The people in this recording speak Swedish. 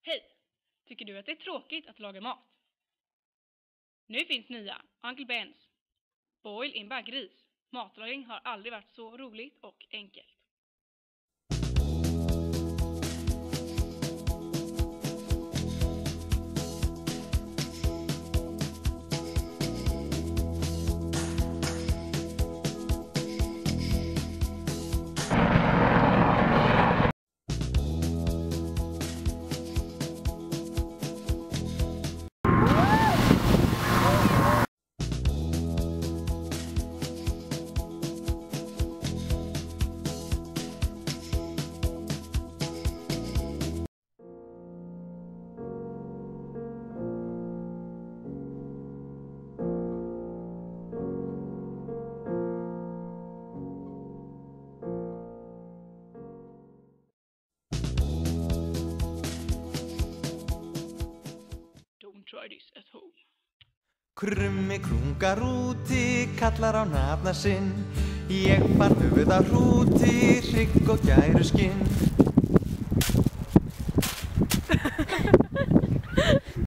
Hej! Tycker du att det är tråkigt att laga mat? Nu finns nya Uncle Ben's Boil in baggris. Matlagning har aldrig varit så roligt och enkelt. Don't try this at home. Krummi krungar úti, kallar á nafna sinn. Ég bar höfuð á hrúti, hrygg og gæru skinn.